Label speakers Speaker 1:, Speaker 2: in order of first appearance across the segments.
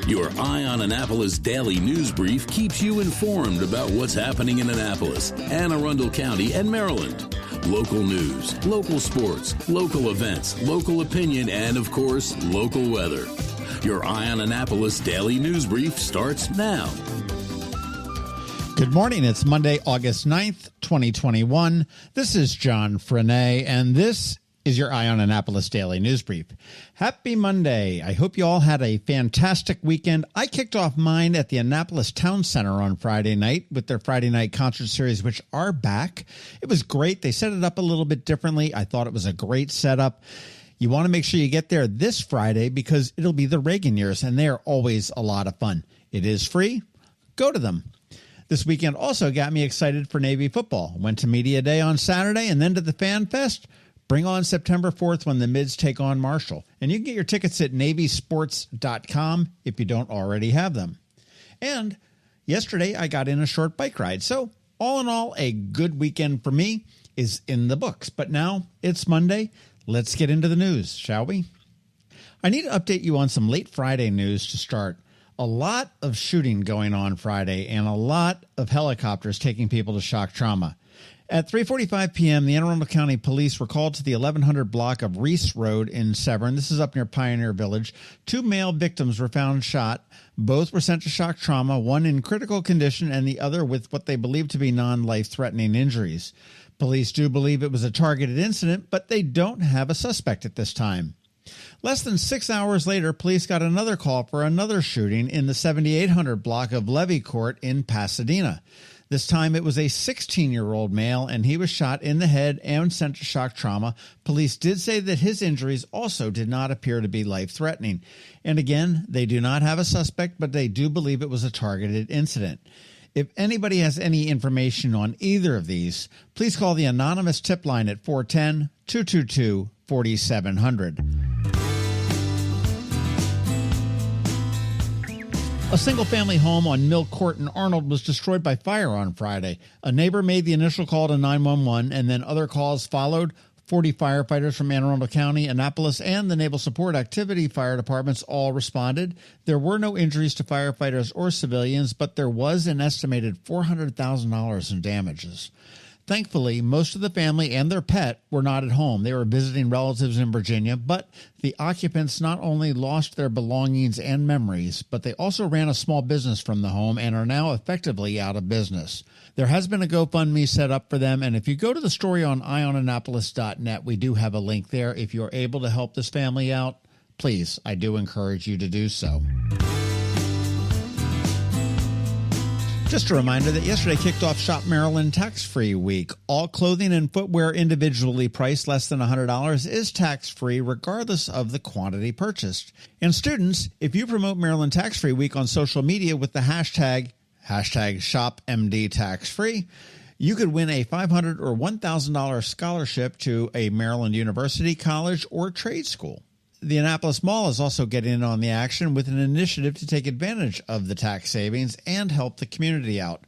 Speaker 1: Your Eye on Annapolis daily news brief keeps you informed about what's happening in Annapolis, Anne Arundel County, and Maryland. Local news, local sports, local events, local opinion, and, of course, local weather. Your Eye on Annapolis daily news brief starts now.
Speaker 2: Good morning. It's Monday, August 9th, 2021. This is John Frenaye, and this is your Eye on Annapolis daily news brief. Happy Monday. I hope you all had a fantastic weekend. I kicked off mine at the Annapolis Town Center on Friday night with their Friday night concert series, which are back. It was great. They set it up a little bit differently. I thought it was a great setup. You want to make sure you get there this Friday because it'll be the Reagan years, and they are always a lot of fun. It is free. Go to them. This weekend also got me excited for Navy football. Went to Media Day on Saturday and then to the Fan Fest. Bring on September 4th when the Mids take on Marshall. And you can get your tickets at navysports.com if you don't already have them. And yesterday I got in a short bike ride. So all in all, a good weekend for me is in the books. But now it's Monday. Let's get into the news, shall we? I need to update you on some late Friday news to start. A lot of shooting going on Friday and a lot of helicopters taking people to shock trauma. At 3:45 p.m., the Anne Arundel County Police were called to the 1100 block of Reese Road in Severn. This is up near Pioneer Village. 2 male victims were found shot. Both were sent to shock trauma, one in critical condition and the other with what they believe to be non-life-threatening injuries. Police do believe it was a targeted incident, but they don't have a suspect at this time. Less than 6 hours later, police got another call for another shooting in the 7800 block of Levy Court in Pasadena. This time it was a 16-year-old male, and he was shot in the head and sent to shock trauma. Police did say that his injuries also did not appear to be life-threatening. And again, they do not have a suspect, but they do believe it was a targeted incident. If anybody has any information on either of these, please call the anonymous tip line at 410-222-4700. A single-family home on Mill Court in Arnold was destroyed by fire on Friday. A neighbor made the initial call to 911, and then other calls followed. 40 firefighters from Anne Arundel County, Annapolis, and the Naval Support Activity Fire Departments all responded. There were no injuries to firefighters or civilians, but there was an estimated $400,000 in damages. Thankfully, most of the family and their pet were not at home. They were visiting relatives in Virginia, but the occupants not only lost their belongings and memories, but they also ran a small business from the home and are now effectively out of business. There has been a GoFundMe set up for them, and if you go to the story on eyeonannapolis.net, we do have a link there. If you're able to help this family out, please, I do encourage you to do so. Just a reminder that yesterday kicked off Shop Maryland Tax-Free Week. All clothing and footwear individually priced less than $100 is tax-free regardless of the quantity purchased. And students, if you promote Maryland Tax-Free Week on social media with the hashtag ShopMDTaxFree, you could win a $500 or $1,000 scholarship to a Maryland university, college, or trade school. The Annapolis Mall is also getting in on the action with an initiative to take advantage of the tax savings and help the community out.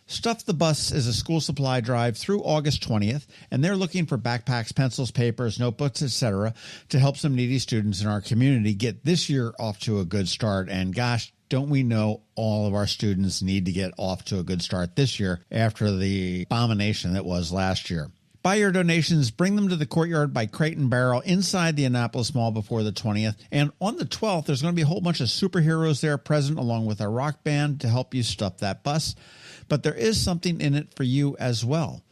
Speaker 2: Stuff the Bus is a school supply drive through August 20th, and they're looking for backpacks, pencils, papers, notebooks, etc. to help some needy students in our community get this year off to a good start. And gosh, don't we know all of our students need to get off to a good start this year after the abomination that was last year. Buy your donations, bring them to the courtyard by Crate and Barrel inside the Annapolis Mall before the 20th. And on the 12th, there's going to be a whole bunch of superheroes there present along with a rock band to help you stuff that bus. But there is something in it for you as well.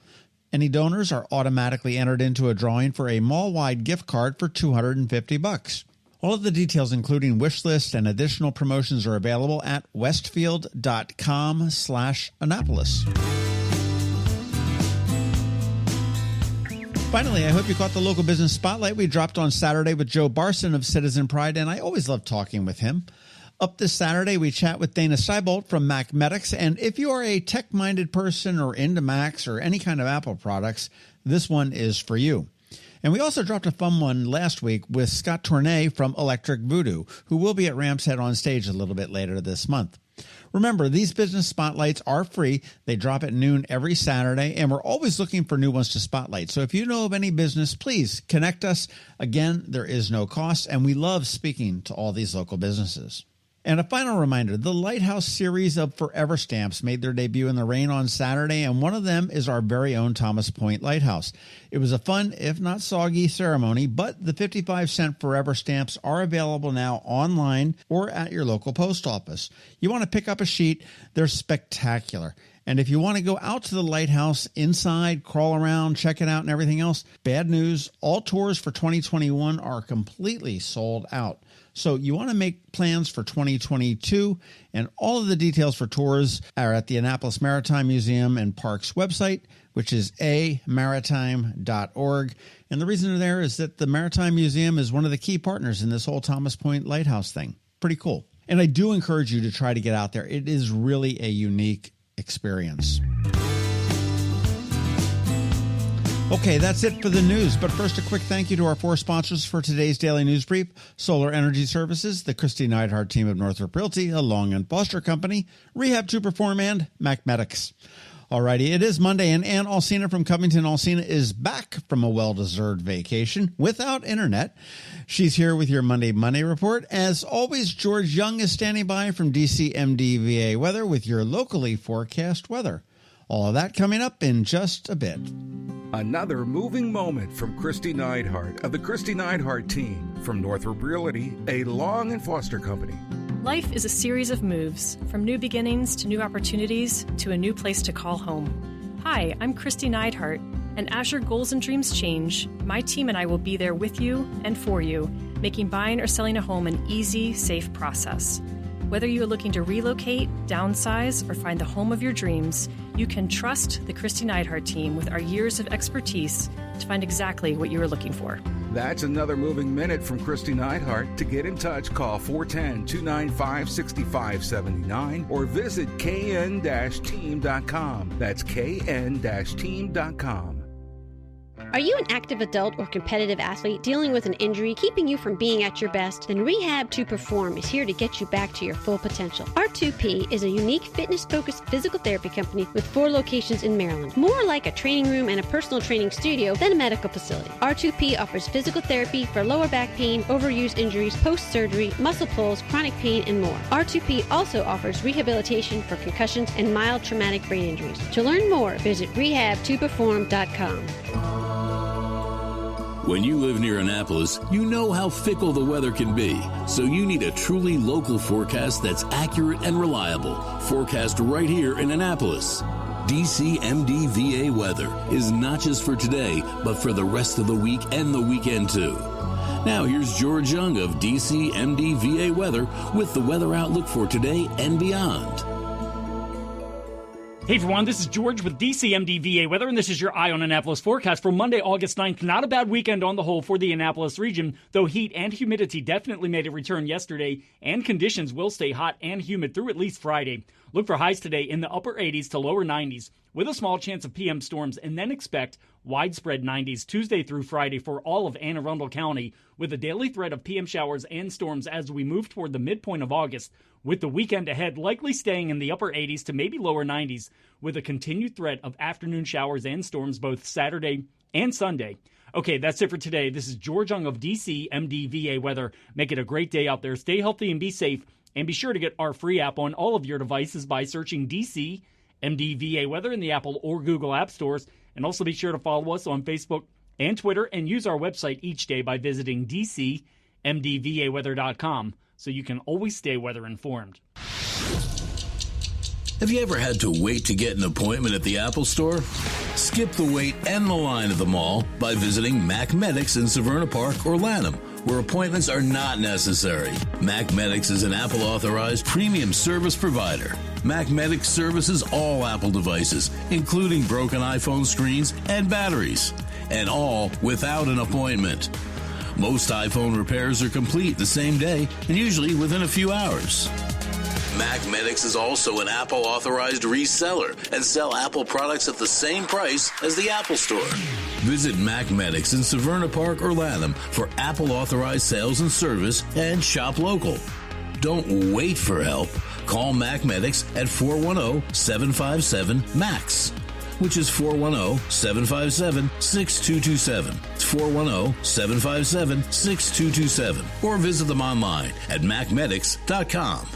Speaker 2: Any donors are automatically entered into a drawing for a mall-wide gift card for $250. All of the details, including wish list and additional promotions, are available at westfield.com/Annapolis. Finally, I hope you caught the local business spotlight we dropped on Saturday with Joe Barson of Citizen Pride, and I always love talking with him. Up this Saturday, we chat with Dana Seibolt from MacMedics, and if you are a tech-minded person or into Macs or any kind of Apple products, this one is for you. And we also dropped a fun one last week with Scott Tournay from Elektric Voodoo, who will be at Ram's Head on stage a little bit later this month. Remember, these business spotlights are free. They drop at noon every Saturday, and we're always looking for new ones to spotlight. So if you know of any business, please connect us. Again, there is no cost, and we love speaking to all these local businesses. And a final reminder, the Lighthouse series of Forever Stamps made their debut in the rain on Saturday, and one of them is our very own Thomas Point Lighthouse. It was a fun, if not soggy, ceremony, but the 55-cent Forever Stamps are available now online or at your local post office. You want to pick up a sheet, they're spectacular. And if you want to go out to the lighthouse inside, crawl around, check it out and everything else, bad news, all tours for 2021 are completely sold out. So you want to make plans for 2022, and all of the details for tours are at the Annapolis Maritime Museum and Parks website, which is amaritime.org. And the reason they're there is that the Maritime Museum is one of the key partners in this whole Thomas Point Lighthouse thing. Pretty cool. And I do encourage you to try to get out there. It is really a unique experience. Okay, that's it for the news. But first, a quick thank you to our four sponsors for today's Daily News Brief: Solar Energy Services, the Kristi Neidhardt Team of Northrop Realty, a Long & Foster Company, Rehab to Perform, and MacMedics. Alrighty, it is Monday, and Anne Alsina from CovingtonAlsina is back from a well-deserved vacation without internet. She's here with your Monday Money Report. As always, George Young is standing by from DCMDVA Weather with your locally forecast weather. All of that coming up in just a bit.
Speaker 3: Another moving moment from Kristi Neidhardt of the Kristi Neidhardt Team from Northrop Realty, a Long & Foster Company.
Speaker 4: Life is a series of moves, from new beginnings to new opportunities to a new place to call home. Hi, I'm Kristi Neidhardt, and as your goals and dreams change, my team and I will be there with you and for you, making buying or selling a home an easy, safe process. Whether you are looking to relocate, downsize, or find the home of your dreams, you can trust the Kristi Neidhardt Team with our years of expertise to find exactly what you are looking for.
Speaker 3: That's another moving minute from Kristi Neidhardt. To get in touch, call 410-295-6579 or visit kn-team.com. That's kn-team.com.
Speaker 5: Are you an active adult or competitive athlete dealing with an injury keeping you from being at your best? Then Rehab to Perform is here to get you back to your full potential. R2P is a unique fitness-focused physical therapy company with 4 locations in Maryland. More like a training room and a personal training studio than a medical facility. R2P offers physical therapy for lower back pain, overuse injuries, post-surgery, muscle pulls, chronic pain, and more. R2P also offers rehabilitation for concussions and mild traumatic brain injuries. To learn more, visit rehabtoperform.com.
Speaker 1: When you live near Annapolis, you know how fickle the weather can be, so you need a truly local forecast that's accurate and reliable. Forecast right here in Annapolis. DCMDVA Weather is not just for today, but for the rest of the week and the weekend too. Now here's George Young of DCMDVA Weather with the weather outlook for today and beyond.
Speaker 6: Hey everyone, this is George with DCMDVA Weather, and this is your Eye on Annapolis forecast for Monday, August 9th. Not a bad weekend on the whole for the Annapolis region, though heat and humidity definitely made a return yesterday, and conditions will stay hot and humid through at least Friday. Look for highs today in the upper 80s to lower 90s, with a small chance of PM storms, and then expect widespread 90s Tuesday through Friday for all of Anne Arundel County, with a daily threat of PM showers and storms as we move toward the midpoint of August, with the weekend ahead likely staying in the upper 80s to maybe lower 90s, with a continued threat of afternoon showers and storms both Saturday and Sunday. Okay, that's it for today. This is George Young of DCMDVA Weather. Make it a great day out there. Stay healthy and be safe. And be sure to get our free app on all of your devices by searching DCMDVA Weather in the Apple or Google App Stores. And also be sure to follow us on Facebook and Twitter, and use our website each day by visiting DCMDVAweather.com so you can always stay weather informed.
Speaker 1: Have you ever had to wait to get an appointment at the Apple Store? Skip the wait and the line at the mall by visiting MacMedics in Severna Park or Lanham, where appointments are not necessary. MacMedics is an Apple-authorized premium service provider. MacMedics services all Apple devices, including broken iPhone screens and batteries, and all without an appointment. Most iPhone repairs are complete the same day and usually within a few hours. MacMedics is also an Apple-authorized reseller and sell Apple products at the same price as the Apple Store. Visit MacMedics in Severna Park or Lanham for Apple-authorized sales and service, and shop local. Don't wait for help. Call MacMedics at 410-757-MAX. which is 410-757-6227. It's 410-757-6227. Or visit them online at MacMedics.com.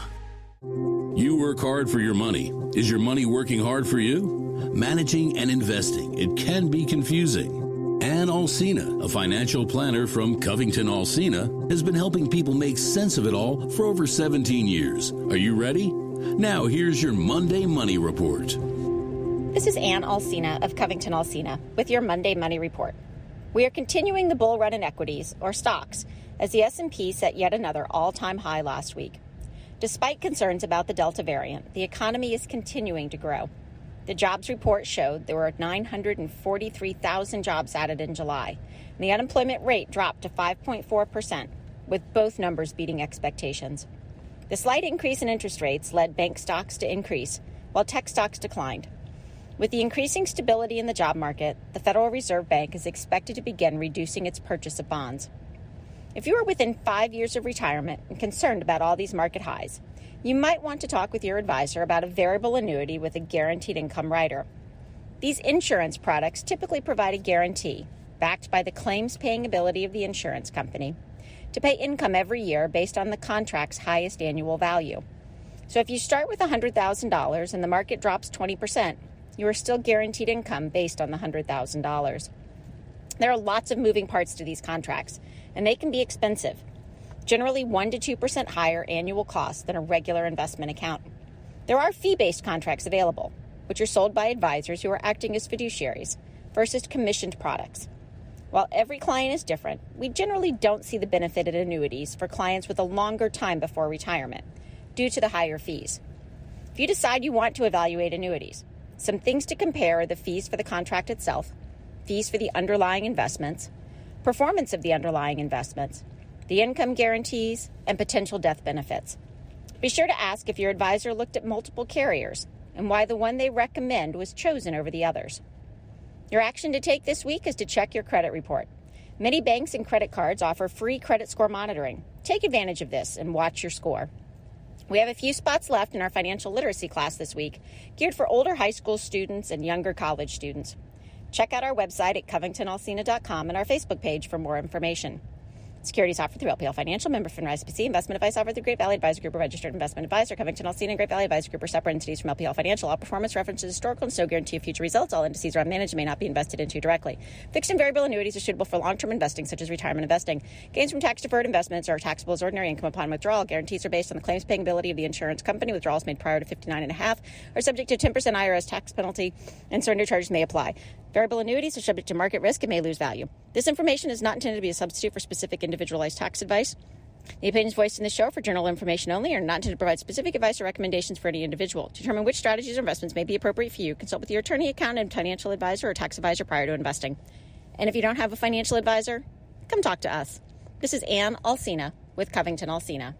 Speaker 1: You work hard for your money. Is your money working hard for you? Managing and investing, it can be confusing. Anne Arundel, a financial planner from CovingtonAlsina, has been helping people make sense of it all for over 17 years. Are you ready? Now here's your Monday Money Report.
Speaker 7: This is Anne Arundel of CovingtonAlsina with your Monday Money Report. We are continuing the bull run in equities, or stocks, as the S&P set yet another all-time high last week. Despite concerns about the Delta variant, the economy is continuing to grow. The jobs report showed there were 943,000 jobs added in July, and the unemployment rate dropped to 5.4%, with both numbers beating expectations. The slight increase in interest rates led bank stocks to increase, while tech stocks declined. With the increasing stability in the job market, the Federal Reserve Bank is expected to begin reducing its purchase of bonds. If you are within 5 years of retirement and concerned about all these market highs, you might want to talk with your advisor about a variable annuity with a guaranteed income rider. These insurance products typically provide a guarantee, backed by the claims-paying ability of the insurance company, to pay income every year based on the contract's highest annual value. So if you start with $100,000 and the market drops 20%, you are still guaranteed income based on the $100,000. There are lots of moving parts to these contracts, and they can be expensive. Generally 1 to 2% higher annual costs than a regular investment account. There are fee-based contracts available, which are sold by advisors who are acting as fiduciaries, versus commissioned products. While every client is different, we generally don't see the benefit in annuities for clients with a longer time before retirement, due to the higher fees. If you decide you want to evaluate annuities, some things to compare are the fees for the contract itself, fees for the underlying investments, performance of the underlying investments, the income guarantees, and potential death benefits. Be sure to ask if your advisor looked at multiple carriers and why the one they recommend was chosen over the others. Your action to take this week is to check your credit report. Many banks and credit cards offer free credit score monitoring. Take advantage of this and watch your score. We have a few spots left in our financial literacy class this week, geared for older high school students and younger college students. Check out our website at CovingtonAlsina.com and our Facebook page for more information. Securities offered through LPL Financial, member FINRA SPC. Investment advice offered through Great Valley Advisor Group, a registered investment advisor. CovingtonAlsina and Great Valley Advisor Group are separate entities from LPL Financial. All performance references historical and no guarantee of future results. All indices are unmanaged and may not be invested into directly. Fixed and variable annuities are suitable for long-term investing, such as retirement investing. Gains from tax-deferred investments are taxable as ordinary income upon withdrawal. Guarantees are based on the claims-paying ability of the insurance company. Withdrawals made prior to 59.5 are subject to 10% IRS tax penalty, and surrender charges may apply. Variable annuities are subject to market risk and may lose value. This information is not intended to be a substitute for specific individualized tax advice. The opinions voiced in this show are for general information only and are not intended to provide specific advice or recommendations for any individual. To determine which strategies or investments may be appropriate for you, consult with your attorney, accountant, financial advisor, or tax advisor prior to investing. And if you don't have a financial advisor, come talk to us. This is Anne Arundel with CovingtonAlsina.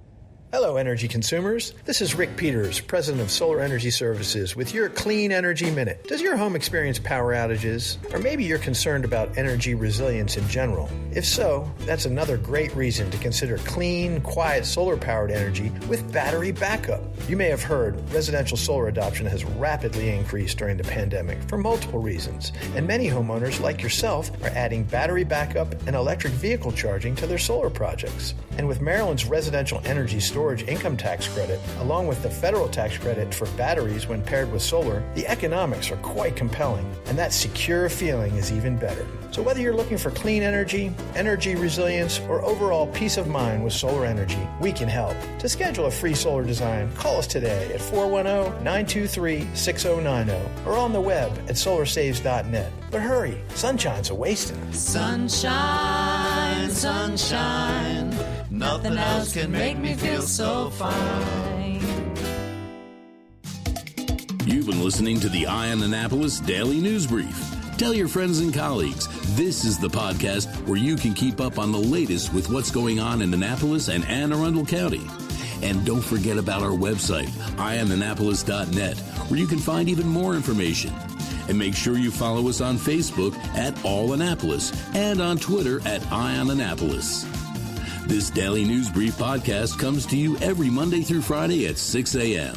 Speaker 8: Hello, energy consumers. This is Rick Peters, president of Solar Energy Services, with your Clean Energy Minute. Does your home experience power outages? Or maybe you're concerned about energy resilience in general? If so, that's another great reason to consider clean, quiet solar-powered energy with battery backup. You may have heard residential solar adoption has rapidly increased during the pandemic for multiple reasons, and many homeowners like yourself are adding battery backup and electric vehicle charging to their solar projects. And with Maryland's residential energy storage income tax credit, along with the federal tax credit for batteries when paired with solar, the economics are quite compelling, and that secure feeling is even better. So whether you're looking for clean energy, energy resilience, or overall peace of mind with solar energy, we can help. To schedule a free solar design, call us today at 410-923-6090 or on the web at solarsaves.net. But hurry, sunshine's a-wasting.
Speaker 9: Sunshine, sunshine, nothing else can make me feel so fine.
Speaker 1: You've been listening to the Eye on Annapolis Daily News Brief. Tell your friends and colleagues, this is the podcast where you can keep up on the latest with what's going on in Annapolis and Anne Arundel County. And don't forget about our website, eyeonannapolis.net, where you can find even more information. And make sure you follow us on Facebook at All Annapolis and on Twitter at Eye on Annapolis. This Daily News Brief podcast comes to you every Monday through Friday at 6 a.m.